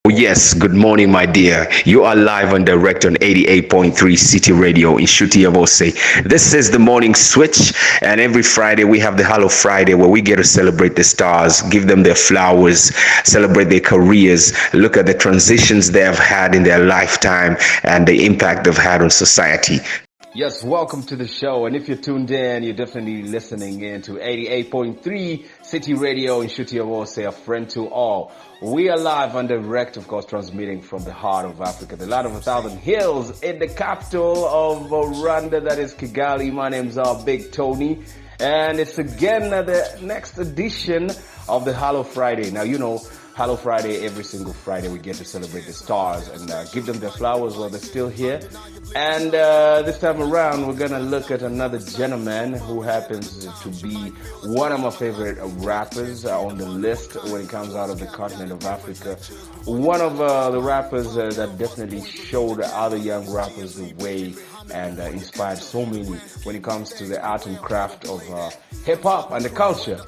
Oh, yes, good morning, my dear. You are live and direct on 88.3 City Radio in Shutiavose. This is the morning switch, and every Friday we have the Hello Friday where we get to celebrate the stars, give them their flowers, celebrate their careers, look at the transitions they have had in their lifetime and the impact they've had on society. Yes, welcome to the show. And if you're tuned in, you're definitely listening in to 88.3 City Radio in Shutiavose, a friend to all. We are live and direct, of course, transmitting from the heart of Africa, the land of a thousand hills, in the capital of Rwanda, that is Kigali. My name's Big Tony, and it's again the next edition of the Hello Friday. Now, you know, Hello Friday, every single Friday we get to celebrate the stars and give them their flowers while they're still here. And this time around, we're going to look at another gentleman who happens to be one of my favorite rappers on the list when it comes out of the continent of Africa. One of the rappers that definitely showed other young rappers the way and inspired so many when it comes to the art and craft of hip-hop and the culture.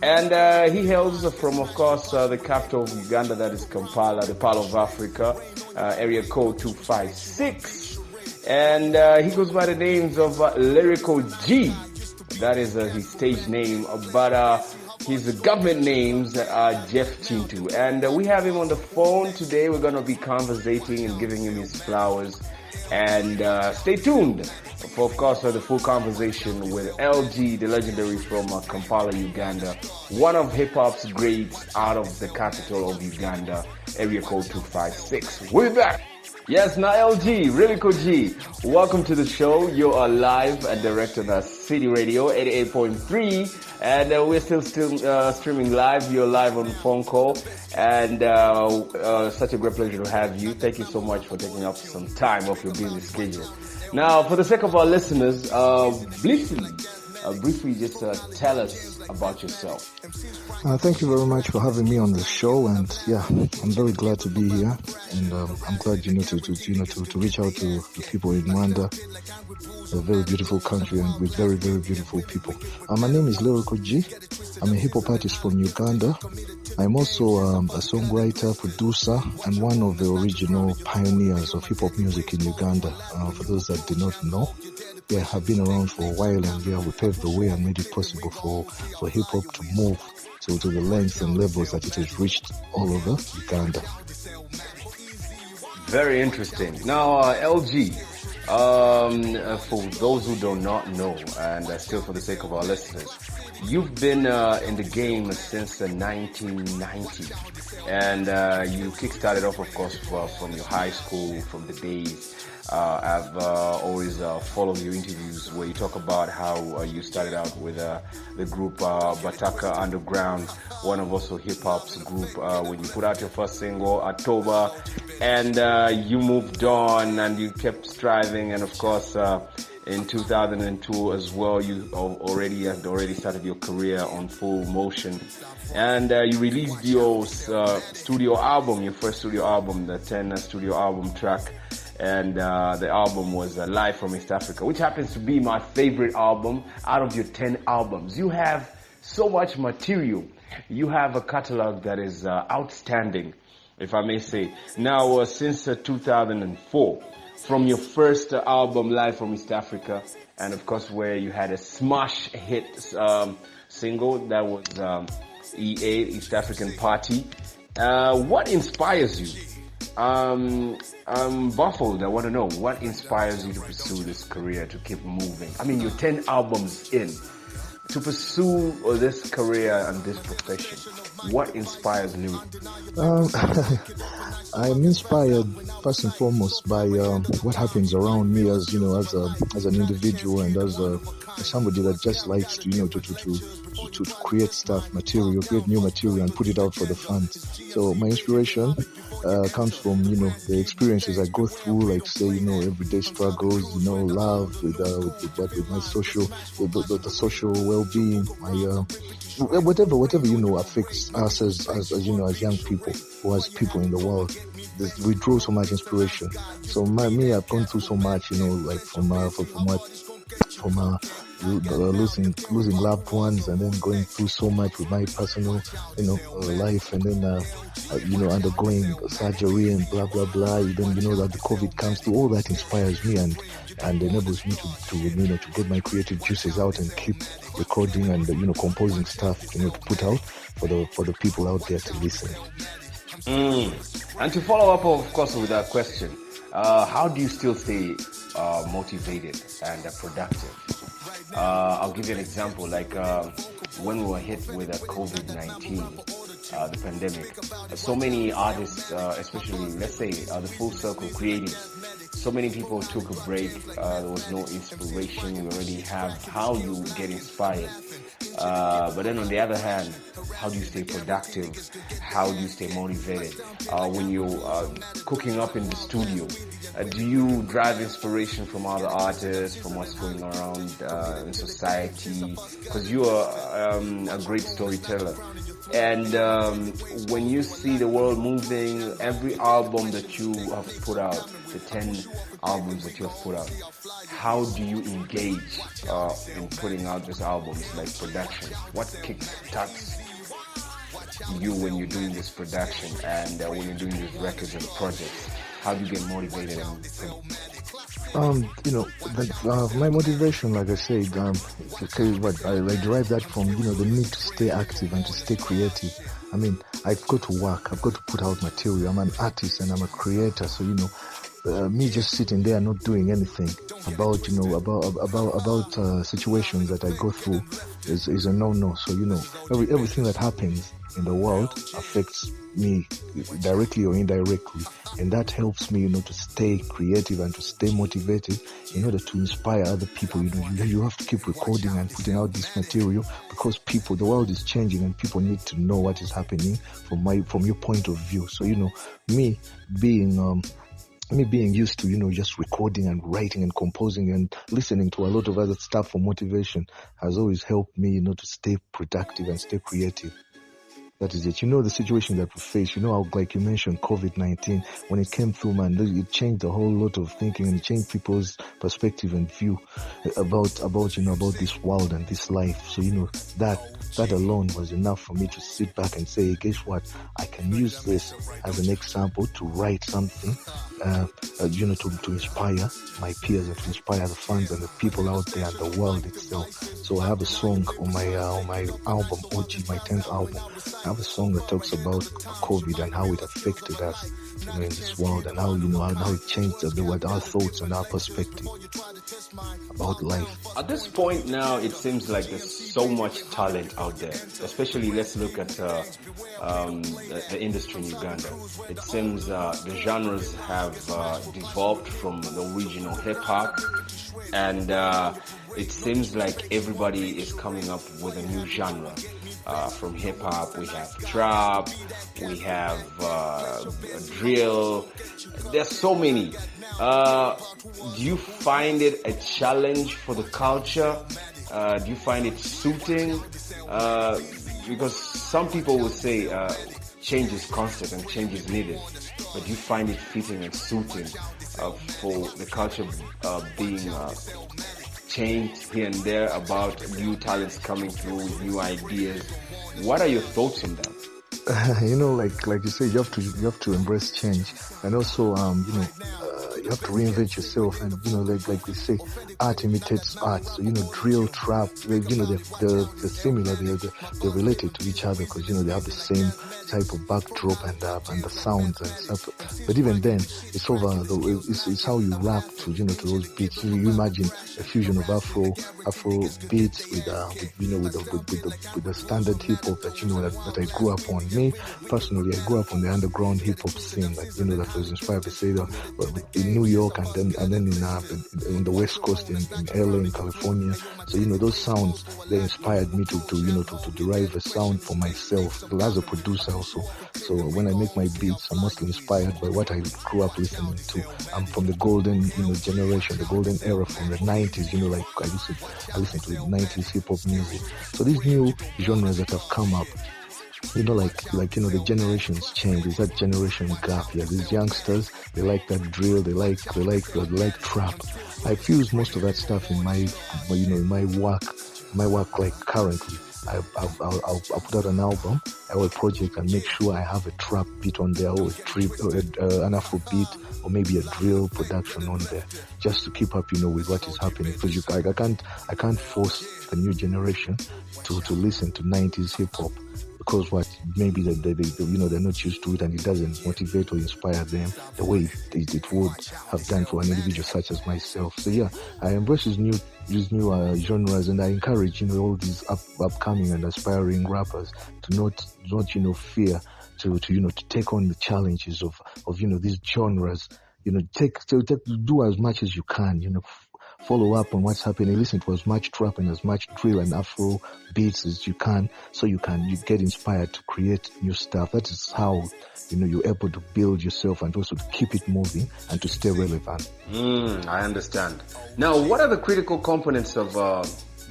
And he hails from, of course, the capital of Uganda, that is Kampala, the Pearl of Africa, area code 256. And he goes by the names of Lyrical G. That is his stage name, but his government names are Jeff Chintu. And we have him on the phone today. We're going to be conversating and giving him his flowers. And stay tuned for, of course, the full conversation with LG, the legendary from Kampala, Uganda, one of hip-hop's greats out of the capital of Uganda, area code 256. We'll be back. Yes, now LG, Lyrical G, welcome to the show. You are live and direct on City Radio 88.3, and we're still streaming live. You're live on phone call, and such a great pleasure to have you. Thank you so much for taking up some time off your busy schedule. Now, for the sake of our listeners, briefly just tell us about yourself. Thank you very much for having me on the show, and yeah, I'm very glad to be here, and I'm glad to reach out to the people in Rwanda, a very beautiful country and with very, very beautiful people. My name is Lyrical G. I'm a hip hop artist from Uganda. I'm also a songwriter, producer, and one of the original pioneers of hip hop music in Uganda. For those that do not know, yeah, have been around for a while, and yeah, we paved the way and made it possible for hip hop to move to the lengths and levels that it has reached all over Uganda. Very interesting. Now, LG, for those who do not know, and still for the sake of our listeners, you've been in the game since the 1990s, and you kickstarted off, of course, from your high school, from the days. I've always followed your interviews where you talk about how you started out with the group Bataka Underground, one of also hip-hop's group, when you put out your first single, October, and you moved on and you kept striving, and of course in 2002 as well, you already started your career on full motion, and you released your studio album, your first studio album, the 10 studio album track. And the album was Live from East Africa, which happens to be my favorite album out of your 10 albums. You have so much material. You have a catalog that is outstanding, if I may say. Now, since 2004, from your first album, Live from East Africa, and of course where you had a smash hit single, that was EA, East African Party. What inspires you? I'm baffled. I want to know what inspires you to pursue this career, to keep moving. I mean, you're 10 albums in. To pursue this career and this profession, what inspires you? I'm inspired first and foremost by what happens around me, as an individual, and as somebody that just likes to create create new material and put it out for the fans. So my inspiration comes from the experiences I go through, like say everyday struggles, love with my social, the social well-being, my whatever affects us as young people or as people in the world. We draw so much inspiration. So I've gone through so much, like from losing loved ones, and then going through so much with my personal, life, and then undergoing surgery and blah blah blah. Then that the COVID comes through. All that inspires me and enables me to get my creative juices out and keep recording and composing stuff to put out for the people out there to listen. And to follow up, of course, with that question, how do you still stay motivated and productive? I'll give you an example. Like when we were hit with COVID-19, the pandemic, so many artists, especially let's say the full circle creatives, so many people took a break. There was no inspiration. We already have how you get inspired. But then on the other hand, how do you stay productive? How do you stay motivated? When you're cooking up in the studio, do you drive inspiration from other artists, from what's going around in society? Because you are a great storyteller. And when you see the world moving, every album that you have put out, the 10 albums that you have put out, how do you engage in putting out these albums, like production? What kickstarts you when you're doing this production and when you're doing these records and projects? How do you get motivated? My motivation, like I said, I derive that from, the need to stay active and to stay creative. I mean, I've got to work, I've got to put out material. I'm an artist and I'm a creator, so, me just sitting there not doing anything about situations that I go through is a no-no. So, everything that happens in the world affects me directly or indirectly, and that helps me, to stay creative and to stay motivated in order to inspire other people. You have to keep recording and putting out this material because the world is changing and people need to know what is happening from your point of view. So, me being used to, just recording and writing and composing and listening to a lot of other stuff for motivation has always helped me, to stay productive and stay creative. That is it. The situation that we face, how, like you mentioned, COVID-19, when it came through, man, it changed a whole lot of thinking and it changed people's perspective and view about this world and this life. So, that alone was enough for me to sit back and say, guess what? I can use this as an example to write something, to inspire my peers and to inspire the fans and the people out there and the world itself. So I have a song on my album, OG, my 10th album. I have a song that talks about COVID and how it affected us, in this world, and how, how it changed our thoughts and our perspective about life. At this point now, it seems like there's so much talent out there. Especially, let's look at the industry in Uganda. It seems the genres have devolved from the original hip-hop, and it seems like everybody is coming up with a new genre. From hip-hop, we have trap, we have drill. There's so many. Do you find it a challenge for the culture? Do you find it suiting? Because some people would say change is constant and change is needed. But do you find it fitting and suiting for the culture being changed here and there, about new talents coming through with new ideas? What are your thoughts on that? Like you say, you have to embrace change, and also you have to reinvent yourself. And like we say, art imitates art. So drill, trap, they're similar. They're related to each other because they have the same type of backdrop and the sounds and stuff. But even then, it's how you rap to those beats. So you imagine a fusion of Afro beats with the standard hip hop that I grew up on. Me personally, I grew up on the underground hip hop scene, that was inspired by in New York and then in the West Coast in LA, in California. So those sounds, they inspired me to derive a sound for myself as a producer also. So when I make my beats, I'm mostly inspired by what I grew up listening to. I'm from the golden generation, the golden era from the 90s. Like I listen to 90s hip hop music. So these new genres that have come up, the generations change. There's that generation gap. Yeah, these youngsters, they like that drill, they like trap. I fuse most of that stuff in my work like currently. I'll put out an album or a project and make sure I have a trap beat on there, or an Afro beat, or maybe a drill production on there, just to keep up, with what is happening. Because I can't force the new generation to listen to 90s hip hop, because maybe they're not used to it, and it doesn't motivate or inspire them the way it would have done for an individual such as myself. So yeah, I embrace these new genres, and I encourage all these upcoming and aspiring rappers to not fear to take on the challenges of these genres. Do as much as you can. Follow up on what's happening. Listen to as much trap and as much drill and Afro beats as you can, so you get inspired to create new stuff. That is how you're able to build yourself and also to keep it moving and to stay relevant. I understand. Now, what are the critical components of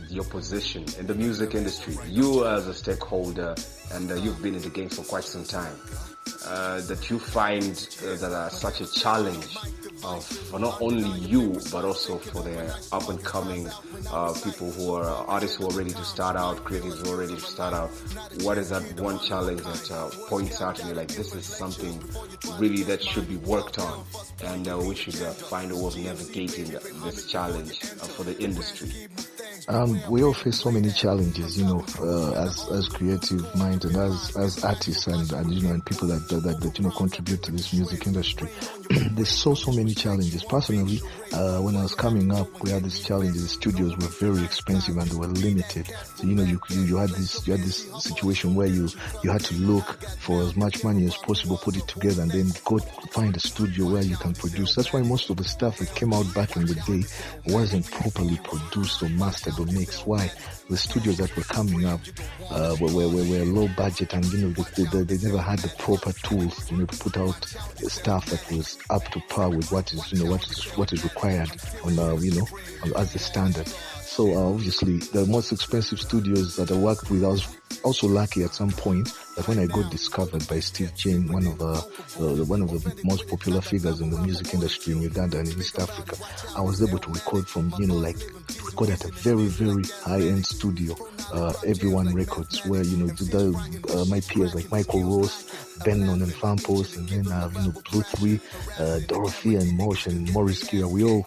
your position in the music industry? You as a stakeholder, and you've been in the game for quite some time, that you find that are such a challenge for not only you, but also for the up and coming people who are artists who are ready to start out, creatives who are ready to start out. What is that one challenge that points out to me like this is something really that should be worked on, and we should find a way of navigating this challenge for the industry? We all face so many challenges, as creative minds and as artists and people that contribute to this music industry. There's so many challenges. Personally, when I was coming up, we had these challenges. The studios were very expensive and they were limited. So you had this situation where you had to look for as much money as possible, put it together, and then go find a studio where you can produce. That's why most of the stuff that came out back in the day wasn't properly produced or mastered or mixed. Why? The studios that were coming up were low budget, and they never had the proper tools to put out stuff that was up to par with what is required on as the standard. So obviously the most expensive studios that I worked with, I was also lucky at some point that when I got discovered by Steve Jane, one of the most popular figures in the music industry in Uganda and in East Africa, I was able to record from record at a very, very high-end studio, Everyone Records, where my peers like Michael Ross, Bennon and Fampos, and then Blue 3, Dorothy and Mosh and Maurice Kira. We all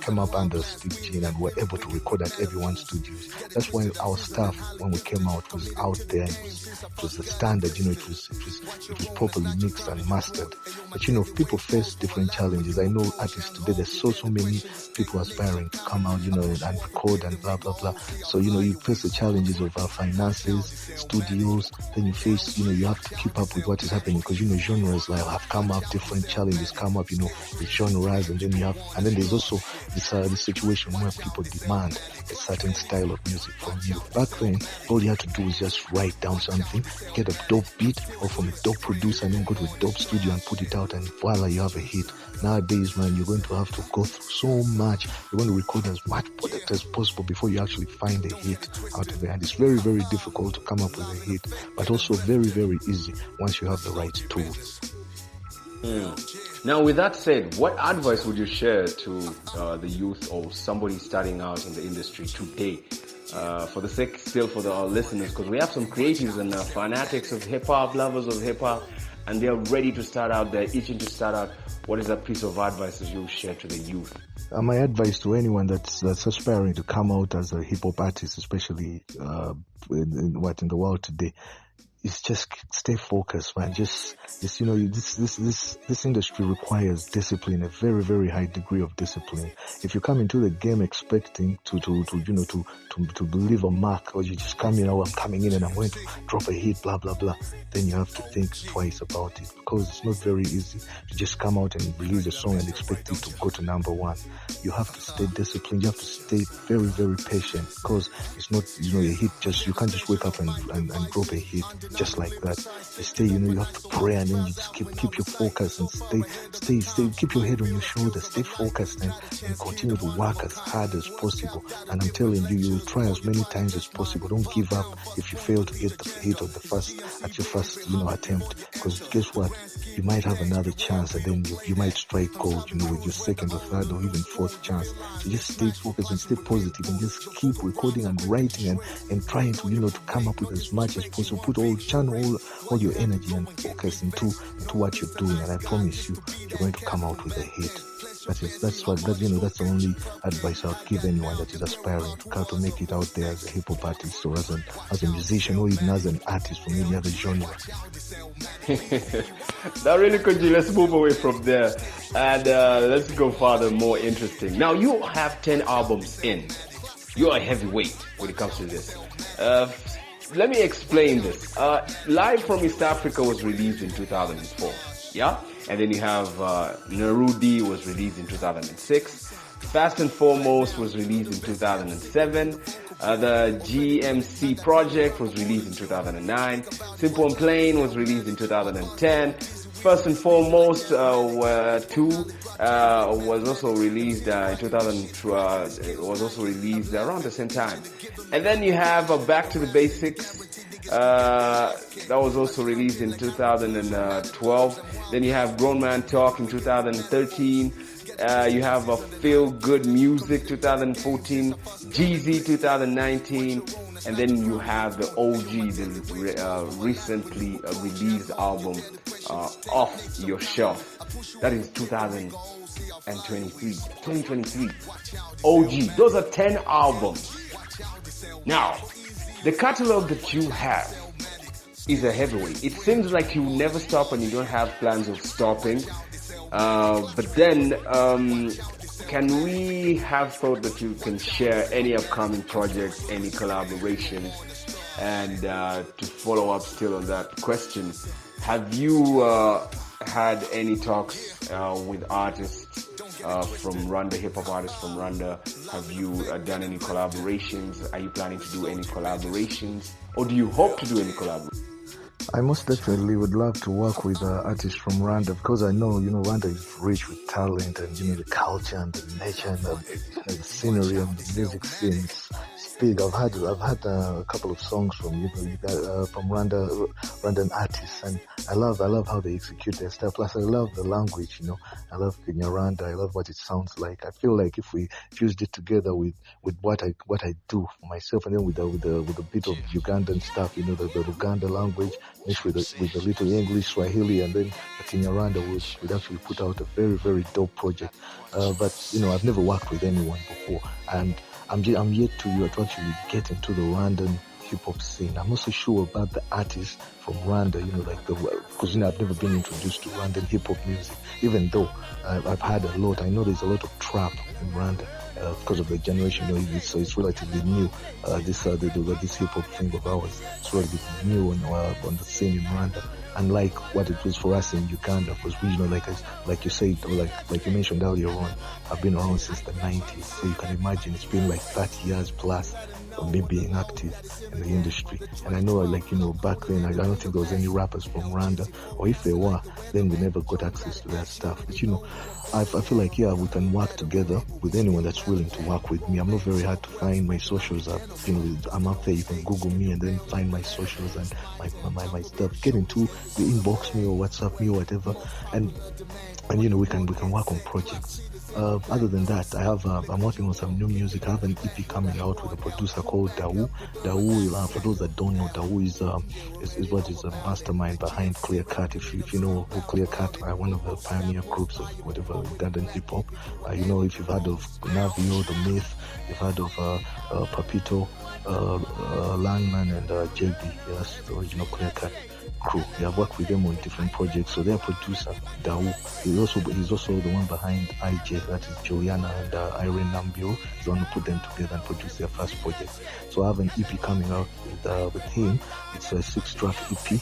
came up under Steve Jane and were able to record at Everyone Studios. That's why our stuff, when we came out, was out there. It was the standard. It was properly mixed and mastered. But people face different challenges. I know artists today, there's so many people aspiring to come out, and record and blah blah blah. So you face the challenges of finances, studios. Then you face, you have to keep up with what is happening, because genres have come up, different challenges come up, with genres, and then there's also this situation where people demand a certain style of music from you. Back then, all you had to do is just write down something, get a dope beat or from a dope producer, and then go to a dope studio and put it out, and voila, you have a hit. Nowadays, man, you're going to have to go through so much. You're going to record as much product as possible before you actually find a hit out of it. And it's very, very difficult to come up with a hit, but also very, very easy once you have the right tools. Now, with that said, what advice would you share to the youth or somebody starting out in the industry today? For the sake still for our listeners, because we have some creatives and fanatics of hip-hop, lovers of hip-hop, and they're ready to start out, they're itching to start out. What is that piece of advice that you share to the youth? My advice to anyone that's aspiring to come out as a hip-hop artist, especially in the world today, is just stay focused, man. This industry requires discipline, a very, very high degree of discipline. If you come into the game expecting to leave a mark, or you just come in, I'm coming in and I'm going to drop a hit, blah blah blah, then you have to think twice about it, because it's not very easy to just come out and release a song and expect it to go to number one. You have to stay disciplined. You have to stay very, very patient, because it's not a hit. You can't just wake up and drop a hit. just like that. You stay, you have to pray, and then you just keep your focus and stay, keep your head on your shoulders, stay focused, and continue to work as hard as possible. And I'm telling you, you will try as many times as possible. Don't give up if you fail to get the hit on at your first, attempt. Because guess what? You might have another chance, and then you might strike gold, with your second or third or even fourth chance. So just stay focused and stay positive, and just keep recording and writing and trying to, to come up with as much as possible. Channel all your energy and focus into what you're doing, and I promise you, you're going to come out with a hit. That's the only advice I would give anyone that is aspiring to make it out there as a hip hop artist, or as a musician, or even as an artist from any other genre. Now, Lyrical G, let's move away from there and let's go further, more interesting. Now, you have 10 albums in. You are a heavyweight when it comes to this. Let me explain this. Live from East Africa was released in 2004. Yeah? And then you have Narudi was released in 2006. Fast and Foremost was released in 2007. The GMC Project was released in 2009. Simple and Plain was released in 2010. First and Foremost 2 was also released in 2012. It was also released around the same time. And then you have Back to the Basics. That was also released in 2012. Then you have Grown Man Talk in 2013. You have Feel Good Music 2014, Jeezy 2019, and then you have the OG, the recently released album, Off Your Shelf. That is 2023. OG. Those are 10 albums. Now, the catalog that you have is a heavyweight. It seems like you never stop and you don't have plans of stopping. But then, can we have thought that you can share any upcoming projects, any collaborations? And to follow up still on that question, have you had any talks with artists from Rwanda, hip-hop artists from Rwanda? Have you done any collaborations? Are you planning to do any collaborations? Or do you hope to do any collaborations? I most definitely would love to work with artists from Rwanda, because I know, Rwanda is rich with talent, and, the culture and the nature and the scenery and the music scene is big. I've had a couple of songs from from Rwandan artists, and I love how they execute their stuff. Plus, I love the language. I love Kinyarwanda. I love what it sounds like. I feel like if we fused it together with what I do for myself, and then with a bit of Ugandan stuff, the Uganda language mixed with a little English, Swahili, and then the Kinyarwanda would actually put out a very, very dope project. But I've never worked with anyone before, and I'm yet to actually get into the Rwandan hip hop scene. I'm not so sure about the artists from Rwanda, because I've never been introduced to Rwandan hip hop music, even though I've had a lot. I know there's a lot of trap in Rwanda because of the generation. So it's relatively new. This hip hop thing of ours, it's relatively new on the scene in Rwanda. Unlike what it was for us in Uganda, because we, like you said, like you mentioned earlier on, I've been around since the 90s. So you can imagine it's been like 30 years plus of me being active in the industry. And I know, back then, I don't think there was any rappers from Rwanda, or if there were, then we never got access to that stuff. But I feel like, we can work together with anyone that's willing to work with me. I'm not very hard to find. My socials are, I'm up there. You can Google me and then find my socials and my stuff. Get into the inbox me or WhatsApp me or whatever, and we can work on projects. Other than that, I'm working on some new music. I have an EP coming out with a producer called Dawu. Dawu, for those that don't know, Dawu is what is a mastermind behind Clear Cut. If you know who Clear Cut are, one of the pioneer groups of whatever Ugandan hip hop. If you've heard of Navio, The Myth, you've heard of Papito, Langman, and JB. Yes, the original Clear Cut. crew. Yeah, I've worked with them on different projects. So their producer, Dao, he's also the one behind IJ, that is Juliana and Irene Nambio. He's the one who put them together and produced their first project. So I have an EP coming out with him. It's a 6-track EP.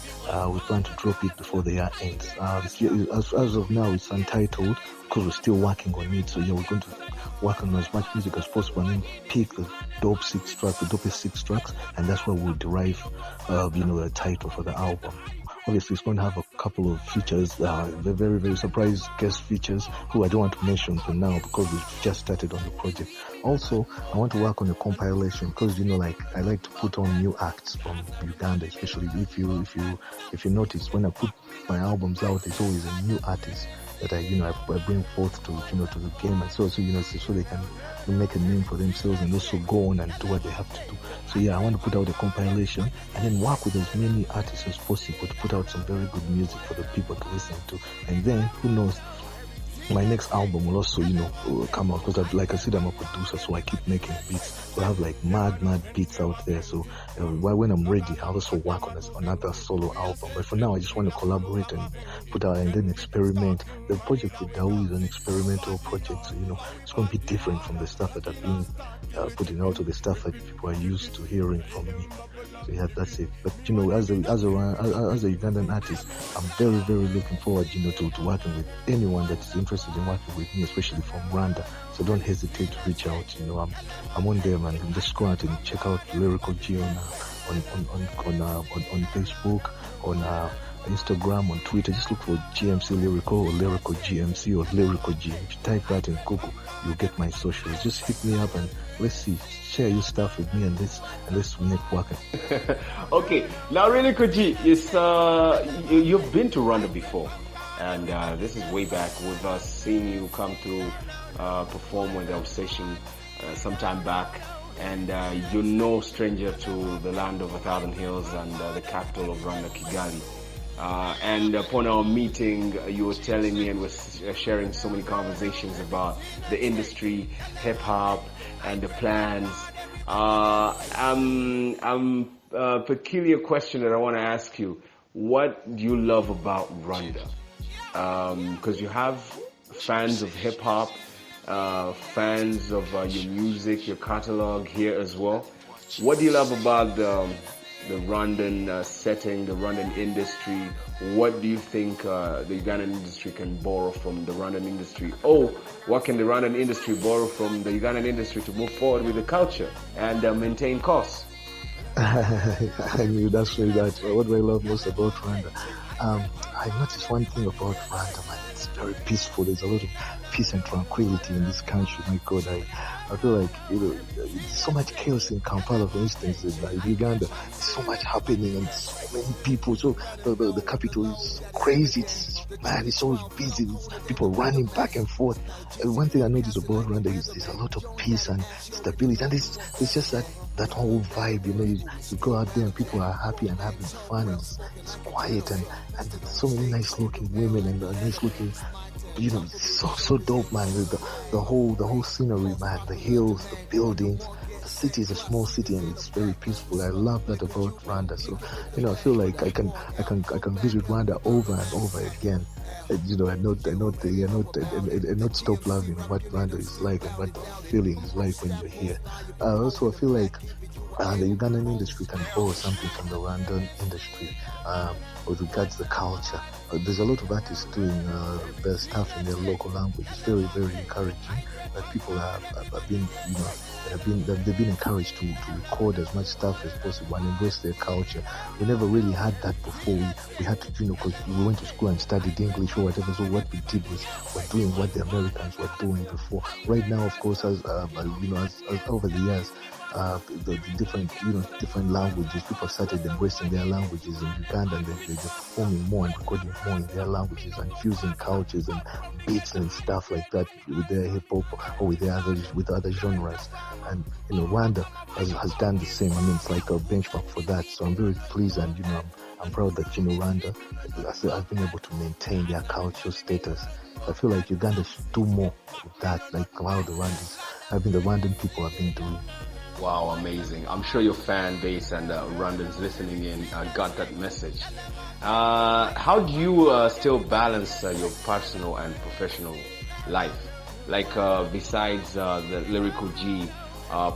We plan to drop it before the year ends. As of now, it's untitled because we're still working on it. So yeah, we're going to work on as much music as possible and then pick the dopest 6 tracks, and that's where we'll derive, a title for the album. Obviously, it's going to have a couple of features, very, very surprise guest features, who I don't want to mention for now because we've just started on the project. Also, I want to work on a compilation because, I like to put on new acts from Uganda, especially if you notice, when I put my albums out, there's always a new artist that I bring forth to the game, and so they can make a name for themselves and also go on and do what they have to do. So yeah, I want to put out a compilation and then work with as many artists as possible to put out some very good music for the people to listen to. And then, who knows, my next album will also, come out because, like I said, I'm a producer, so I keep making beats. So I have like mad beats out there. So when I'm ready, I'll also work on another solo album. But for now, I just want to collaborate and put out and then experiment. The project with Dao is an experimental project, so it's going to be different from the stuff that I've been putting out, or the stuff that people are used to hearing from me. So yeah, that's it. But as a Ugandan artist, I'm very, very looking forward, to working with anyone that is interested in working with me, especially from Rwanda. So don't hesitate to reach out. I'm on there, man. Just go out and check out Lyrical G on Facebook, on Instagram, on Twitter. Just look for GMC Lyrical or Lyrical GMC or Lyrical G. If you type that in Google, you'll get my socials. Just hit me up and let's see. Share your stuff with me and let's make working. Okay, now Lyrical G, you've been to Rwanda before, and this is way back with us seeing you come through, perform with the Obsession sometime back, and you're no stranger to the land of 1,000 hills and the capital of Rwanda, Kigali. And upon our meeting, you were telling me and was sharing so many conversations about the industry, hip hop, and the plans. A peculiar question that I want to ask you: what do you love about Rwanda? Because you have fans of hip hop, fans of your music, your catalog here as well. What do you love about the Rwandan setting, the Rwandan industry? What do you think the Ugandan industry can borrow from the Rwandan industry? Oh, what can the Rwandan industry borrow from the Ugandan industry to move forward with the culture and maintain costs? I knew that's really that. What do I love most about Rwanda? I noticed one thing about Rwanda, man. It's very peaceful. There's a lot of peace and tranquility in this country. My God, I feel like there's so much chaos in Kampala, for instance, in Uganda. There's so much happening and so many people. So the capital is crazy. It's always busy. It's people running back and forth. And one thing I noticed about Rwanda is there's a lot of peace and stability, and it's just that whole vibe, you go out there and people are happy and having fun, and it's quiet and so many nice looking women and nice looking, so dope, man. The whole scenery, man, the hills, the buildings. The city is a small city and it's very peaceful. I love that about Rwanda. So, I feel like I can visit Rwanda over and over again. And not stop loving what Rwanda is like and what the feeling is like when you're here. Also, I feel like the Ugandan industry can borrow something from the Rwandan industry with regards to the culture. There's a lot of artists doing their stuff in their local language. It's very, very encouraging that people they've been encouraged to record as much stuff as possible and embrace their culture. We never really had that before. We had to, because we went to school and studied English or whatever. So what we did was we're doing what the Americans were doing before. Right now, of course, as over the years, the different languages, people started embracing their languages in Uganda, and they're performing more and recording more in their languages and fusing cultures and beats and stuff like that with their hip hop or with other genres. And Rwanda has done the same. I mean, it's like a benchmark for that. So I'm very pleased, and I'm proud that Rwanda has been able to maintain their cultural status. I feel like Uganda should do more with that, like how the Rwandan people have been doing. Wow, amazing. I'm sure your fan base and Rwandans listening in got that message. How do you still balance your personal and professional life? Like besides the Lyrical G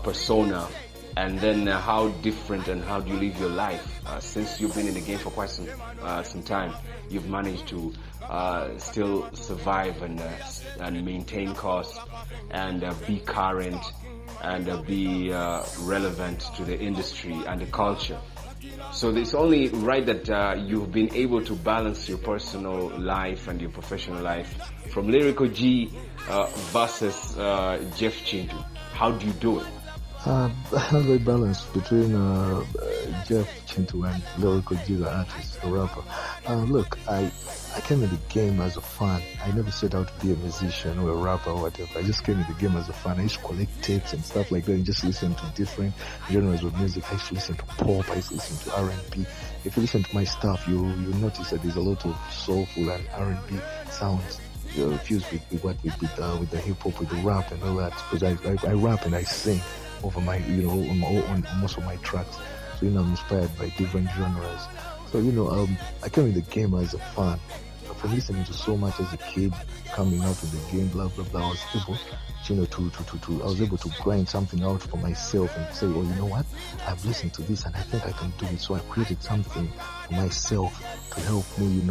persona, and then how different and how do you live your life? Since you've been in the game for quite some time, you've managed to still survive and maintain costs and be current and be relevant to the industry and the culture. So it's only right that you've been able to balance your personal life and your professional life. From Lyrical G versus Jeff Chintu, how do you do it? How do I balance between Jeff Chintu and Lyrical G, the artist, the rapper? Look, I came in the game as a fan. I never set out to be a musician or a rapper or whatever. I just came in the game as a fan. I used to collect tapes and stuff like that and just listen to different genres of music. I used to listen to pop. I used to listen to R&B. If you listen to my stuff, you notice that there's a lot of soulful and R&B sounds fused with the hip hop, with the rap and all that. Because I rap and I sing over my, on most of my tracks. So, I'm inspired by different genres. So, I came in the game as a fan. From listening to so much as a kid, coming up in the game, blah, blah, blah, I was able, I was able to grind something out for myself and say, oh, you know what? I've listened to this and I think I can do it. So I created something for myself to help me,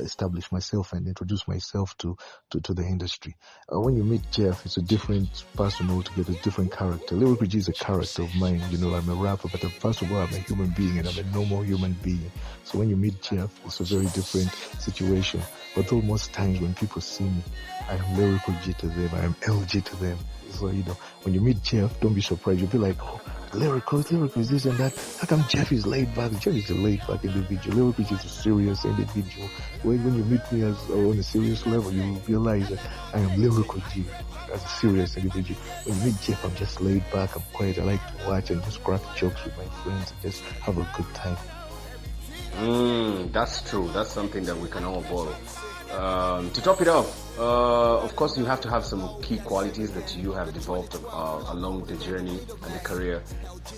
establish myself and introduce myself to the industry. When you meet Jeff, it's a different person altogether, a different character. Lyrical G is a character of mine. I'm a rapper, but first of all, I'm a human being and I'm a normal human being. So when you meet Jeff, it's a very different situation. Although most times when people see me, I am Lyrical G to them, I am LG to them. So, when you meet Jeff, don't be surprised. You'll be like, oh, lyrical is this and that. How come Jeff is laid back? Jeff is a laid back individual. Lyrical G is a serious individual. When you meet me on a serious level, you will realize that I am Lyrical G as a serious individual. When you meet Jeff, I'm just laid back, I'm quiet. I like to watch and just crack jokes with my friends and just have a good time. That's true. That's something that we can all borrow. To top it off, of course, you have to have some key qualities that you have developed along the journey and the career.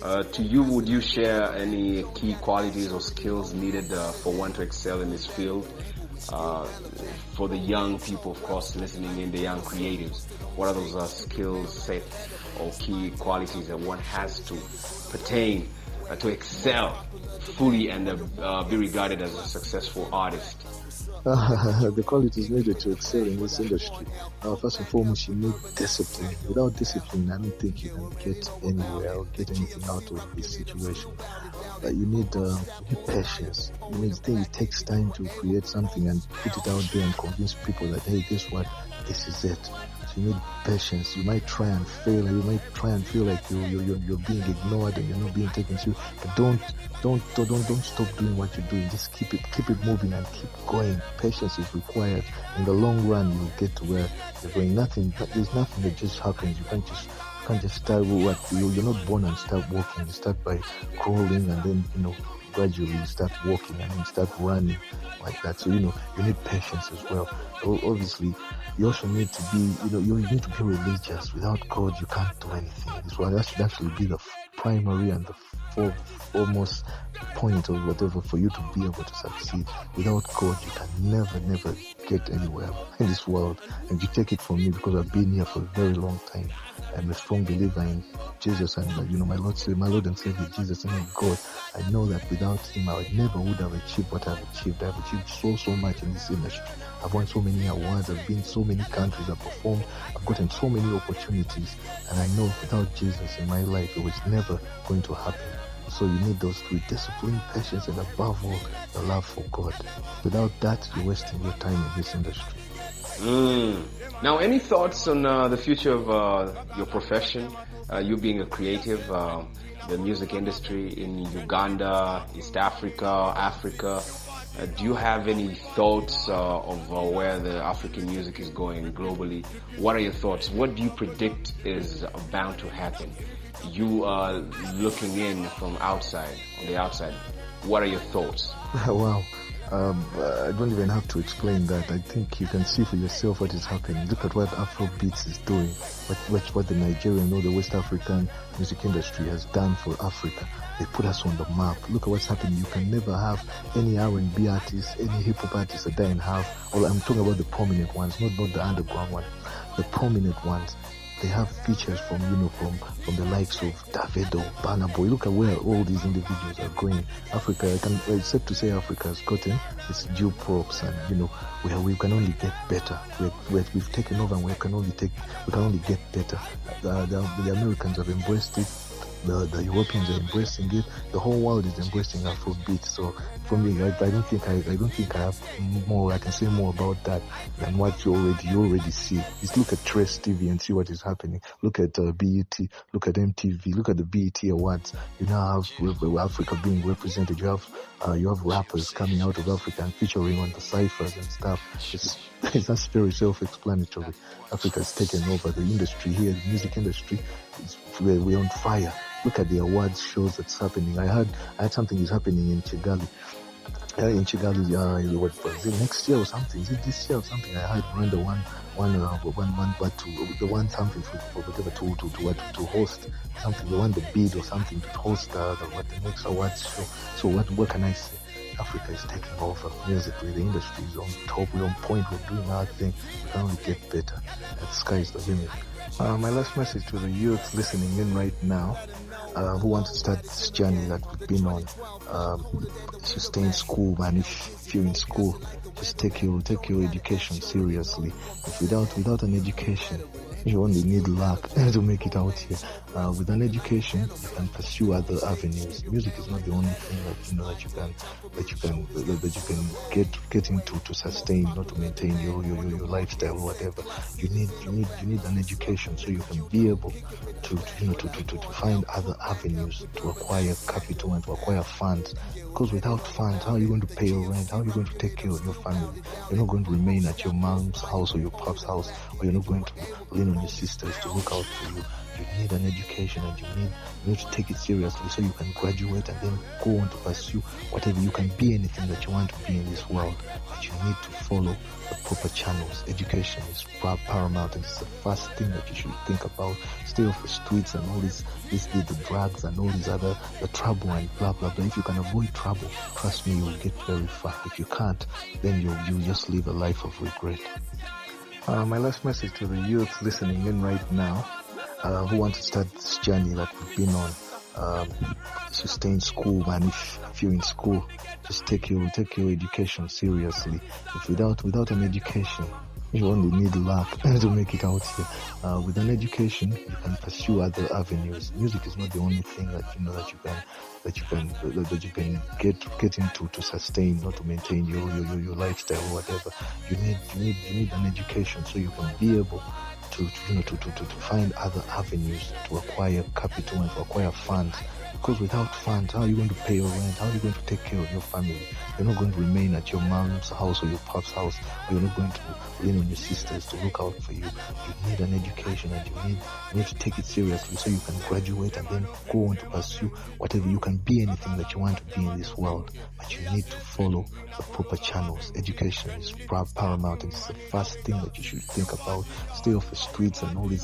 To you, would you share any key qualities or skills needed for one to excel in this field? For the young people, of course, listening in, the young creatives, what are those skill sets or key qualities that one has to pertain to excel fully and be regarded as a successful artist? The qualities needed to excel in this industry. First and foremost, you need discipline. Without discipline, I don't think you can get anywhere or get anything out of this situation. You need patience. It takes time to create something and put it out there and convince people that, hey, guess what? This is it. So you need patience. You might try and fail, and you might try and feel like you're being ignored and you're not being taken seriously. But don't stop doing what you're doing. Just keep it moving and keep going. Patience is required. In the long run, you'll get to where you're going. There's nothing that just happens. You can't just start with what you're not born and start walking. You start by crawling and then gradually you start walking and then start running like that. So you need patience as well. Obviously, you also need to be you need to be religious. Without God, you can't do anything. That should actually be the primary and the foremost point or whatever for you to be able to succeed. Without God, you can never get anywhere in this world. And you take it from me because I've been here for a very long time. I'm a strong believer in Jesus and my Lord and Savior Jesus and God. I know that without Him, I never would have achieved what I've achieved. I've achieved so much in this industry. I've won so many awards. I've been in so many countries. I've performed. I've gotten so many opportunities. And I know without Jesus in my life, it was never going to happen. So you need those three: discipline, patience, and above all, the love for God. Without that, you're wasting your time in this industry. Now, any thoughts on the future of your profession? You being a creative, the music industry in Uganda, East Africa, Africa. Do you have any thoughts of where the African music is going globally? What are your thoughts? What do you predict is bound to happen? You are looking in from outside, on the outside. What are your thoughts? Wow. I don't even have to explain that. I think you can see for yourself what is happening. Look at what Afrobeats is doing, what the Nigerian or the West African music industry has done for Africa. They put us on the map. Look at what's happening. You can never have any R&B artists, any hip-hop artists that die in half. Well, I'm talking about the prominent ones, not the underground one. The prominent ones. They have features from the likes of Davido, Burna Boy. Look at where all these individuals are going. Africa, it's safe to say Africa has gotten its due props, and we can only get better. We've taken over, and we can only get better. The Americans have embraced it. The Europeans are embracing it. The whole world is embracing Afrobeat. So for me, I don't think I have more. I can say more about that than what you already see. Just look at Trace TV and see what is happening. Look at BET. Look at MTV. Look at the BET Awards. You now have Africa being represented. You have rappers coming out of Africa and featuring on the ciphers and stuff. That's very self-explanatory. Africa has taken over the industry here. The music industry we're on fire. Look at the awards shows that's happening. I heard something is happening in Kigali. In Kigali, what was it, next year or something? Is it this year or something? I heard Rwanda one something for whatever to host something. They want the bid or something to host the next awards show. So what can I say? Africa is taking over musically. The industry is on top. We're on point. We're doing our thing. We can only get better. The sky is the limit. My last message to the youth listening in right now, who want to start this journey that we've been on, is to stay in school, man. If you're in school, just take your education seriously. If without an education, you only need luck to make it out here. With an education, you can pursue other avenues. Music is not the only thing that you can get into to sustain, not to maintain your lifestyle or whatever. You need an education so you can be able to find other avenues to acquire capital and to acquire funds. Because without funds, how are you going to pay your rent? How are you going to take care of your family? You're not going to remain at your mom's house or your pop's house, or you're not going to lean on your sisters to look out for you. You need an education, and you need to take it seriously so you can graduate and then go on to pursue whatever. You can be anything that you want to be in this world, but you need to follow the proper channels. Education is paramount, and it's the first thing that you should think about. Stay off the streets and all the drugs and all these other the trouble and blah blah blah. If you can avoid trouble, trust me, you'll get very far. If you can't, then you'll just live a life of regret. My last message to the youth listening in right now, who want to start this journey that we've been on, is to stay in school, man. If you're in school, just take your education seriously. If without an education, you only need luck to make it out here. With an education, you can pursue other avenues. Music is not the only thing that you can get into to sustain, not to maintain your lifestyle or whatever. You need an education so you can be able to find other avenues to acquire capital and to acquire funds. Because without funds, how are you going to pay your rent? How are you going to take care of your family? You're not going to remain at your mom's house or your pop's house, or you're not going to lean on your sisters to look out for you. You need an education, and you need to take it seriously so you can graduate and then go on to pursue whatever. You can be anything that you want to be in this world, but you need to follow the proper channels. Education is paramount, and it's the first thing that you should think about. Stay off the streets and all the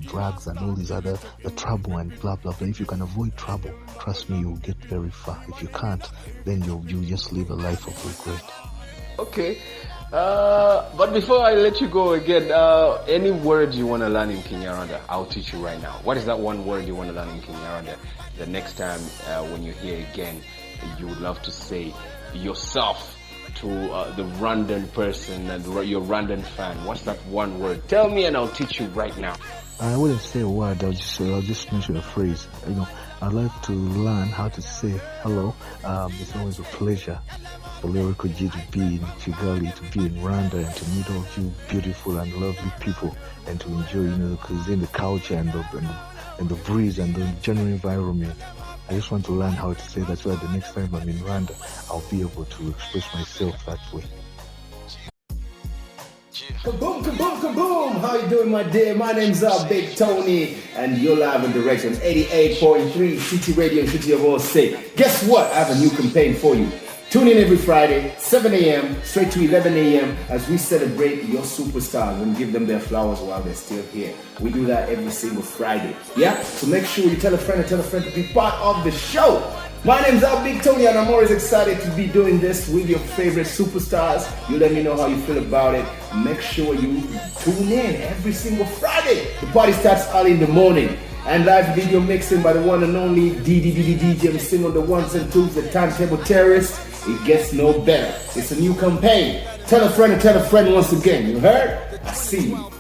drugs and all these other the trouble and blah blah blah. If you can avoid trouble, trust me, you'll get very far. If you can't, then you'll just live a life of regret. Okay. But before I let you go again, any word you want to learn in Kinyarwanda, I'll teach you right now. What is that one word you want to learn in Kinyarwanda? The next time when you're here again, you would love to say yourself to the Rwandan person and your Rwandan fan. What's that one word? Tell me and I'll teach you right now. I wouldn't say a word. I'll just mention a phrase. I'd like to learn how to say hello. It's always a pleasure for Lyrical G to be in Kigali, to be in Rwanda, and to meet all of you beautiful and lovely people, and to enjoy, the cuisine, the culture, and the breeze, and the general environment. I just want to learn how to say that so that the next time I'm in Rwanda, I'll be able to express myself that way. Kaboom, kaboom, kaboom! How you doing, my dear? My name's Big Tony, and you're live and direct on 88.3 City Radio, City of All State. Guess what? I have a new campaign for you. Tune in every Friday, 7 a.m. straight to 11 a.m. as we celebrate your superstars and give them their flowers while they're still here. We do that every single Friday. Yeah? So make sure you tell a friend to be part of the show. My name's Big Tony and I'm always excited to be doing this with your favorite superstars. You let me know how you feel about it. Make sure you tune in every single Friday. The party starts early in the morning. And live video mixing by the one and only DJ mixing on the ones and twos, the Turntable Terrorist. It gets no better. It's a new campaign. Tell a friend once again. You heard? I see you.